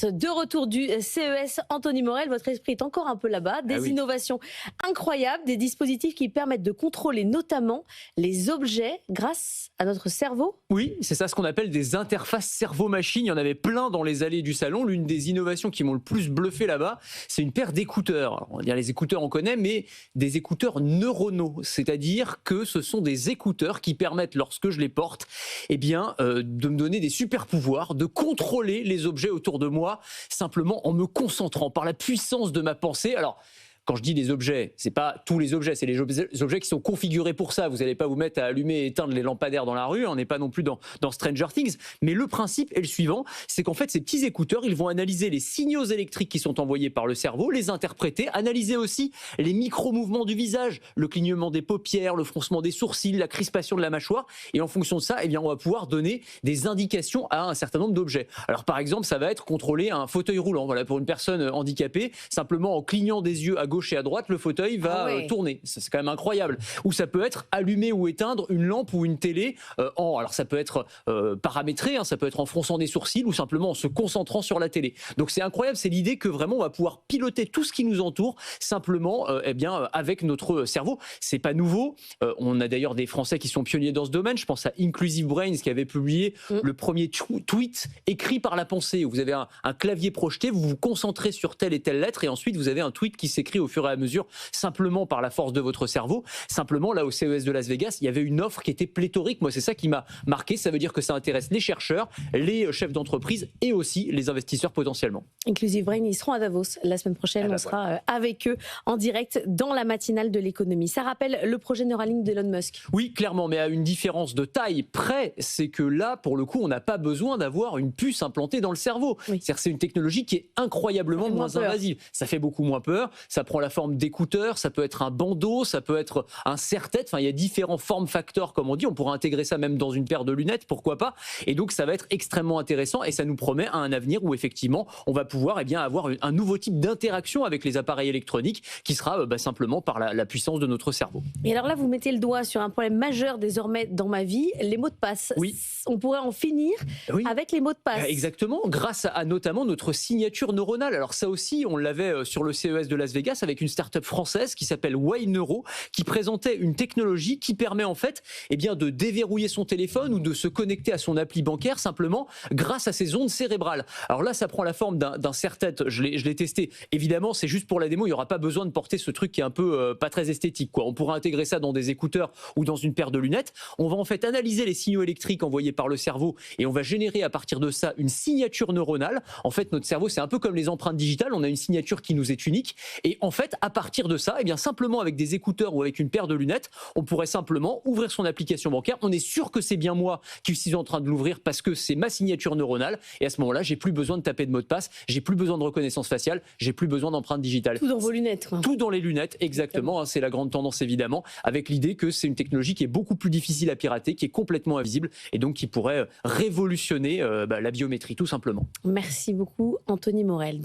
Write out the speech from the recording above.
De retour du CES, Anthony Morel, votre esprit est encore un peu là-bas. Des innovations incroyables, des dispositifs qui permettent de contrôler notamment les objets grâce à notre cerveau. Oui, c'est ça ce qu'on appelle des interfaces cerveau-machine. Il y en avait plein dans les allées du salon. L'une des innovations qui m'ont le plus bluffé là-bas, c'est une paire d'écouteurs. Alors, on va dire les écouteurs on connaît, mais des écouteurs neuronaux. C'est-à-dire que ce sont des écouteurs qui permettent, lorsque je les porte, de me donner des super pouvoirs, de contrôler les objets autour de moi, simplement en me concentrant par la puissance de ma pensée. Alors, quand je dis les objets, c'est pas tous les objets, c'est les objets qui sont configurés pour ça. Vous n'allez pas vous mettre à allumer et éteindre les lampadaires dans la rue, on n'est pas non plus dans Stranger Things. Mais le principe est le suivant, c'est qu'en fait, ces petits écouteurs, ils vont analyser les signaux électriques qui sont envoyés par le cerveau, les interpréter, analyser aussi les micro-mouvements du visage, le clignement des paupières, le froncement des sourcils, la crispation de la mâchoire. Et en fonction de ça, on va pouvoir donner des indications à un certain nombre d'objets. Alors par exemple, ça va être contrôler un fauteuil roulant. Voilà, pour une personne handicapée, simplement en clignant des yeux à gauche et à droite, le fauteuil va tourner. C'est quand même incroyable. Ou ça peut être allumer ou éteindre une lampe ou une télé alors ça peut être paramétré, ça peut être en fronçant des sourcils ou simplement en se concentrant sur la télé. Donc c'est incroyable, c'est l'idée que vraiment on va pouvoir piloter tout ce qui nous entoure simplement avec notre cerveau. C'est pas nouveau. On a d'ailleurs des Français qui sont pionniers dans ce domaine. Je pense à Inclusive Brains qui avait publié le premier tweet écrit par la pensée. Où vous avez un clavier projeté, vous vous concentrez sur telle et telle lettre et ensuite vous avez un tweet qui s'écrit au fur et à mesure simplement par la force de votre cerveau. Simplement, là au CES de Las Vegas, il y avait une offre qui était pléthorique. Moi, c'est ça qui m'a marqué. Ça veut dire que ça intéresse les chercheurs, les chefs d'entreprise et aussi les investisseurs potentiellement. Inclusive Brain, ils seront à Davos la semaine prochaine. On sera avec eux en direct dans la matinale de l'économie. Ça rappelle le projet Neuralink d'Elon Musk. Oui, clairement, mais à une différence de taille près, c'est que là, pour le coup, on n'a pas besoin d'avoir une puce implantée dans le cerveau. C'est-à-dire c'est une technologie qui est incroyablement moins invasive. Ça fait beaucoup moins peur. Ça prend la forme d'écouteurs, ça peut être un bandeau, ça peut être un serre-tête. Enfin, il y a différents formes facteurs, comme on dit. On pourra intégrer ça même dans une paire de lunettes, pourquoi pas. Et donc, ça va être extrêmement intéressant et ça nous promet un avenir où effectivement, on va pouvoir avoir un nouveau type d'interaction avec les appareils électroniques qui sera simplement par la puissance de notre cerveau. Et alors là, vous mettez le doigt sur un problème majeur désormais dans ma vie, les mots de passe. Oui. On pourrait en finir avec les mots de passe. Exactement, grâce à notamment notre signature neuronale. Alors ça aussi, on l'avait sur le CES de Las Vegas avec une start-up française qui s'appelle Wayneuro, qui présentait une technologie qui permet en fait de déverrouiller son téléphone ou de se connecter à son appli bancaire simplement grâce à ses ondes cérébrales. Alors là, ça prend la forme d'un serre-tête. Je l'ai testé. Évidemment, c'est juste pour la démo. Il n'y aura pas besoin de porter ce truc qui est un peu pas très esthétique, quoi. On pourra intégrer ça dans des écouteurs ou dans une paire de lunettes. On va en fait analyser les signaux électriques envoyés par le cerveau et on va générer à partir de ça une signature neuronale. En fait, notre cerveau, c'est un peu comme les empreintes digitales. On a une signature qui nous est unique. Et en fait, à partir de ça, simplement avec des écouteurs ou avec une paire de lunettes, on pourrait simplement ouvrir son application bancaire. On est sûr que c'est bien moi qui suis en train de l'ouvrir parce que c'est ma signature neuronale. Et à ce moment-là, j'ai plus besoin de taper de mot de passe, j'ai plus besoin de reconnaissance faciale, j'ai plus besoin d'empreintes digitales. Tout dans vos lunettes. Tout dans les lunettes, exactement. C'est la grande tendance évidemment, avec l'idée que c'est une technologie qui est beaucoup plus difficile à pirater, qui est complètement invisible et donc qui pourrait révolutionner la biométrie tout simplement. Merci beaucoup Anthony Morel.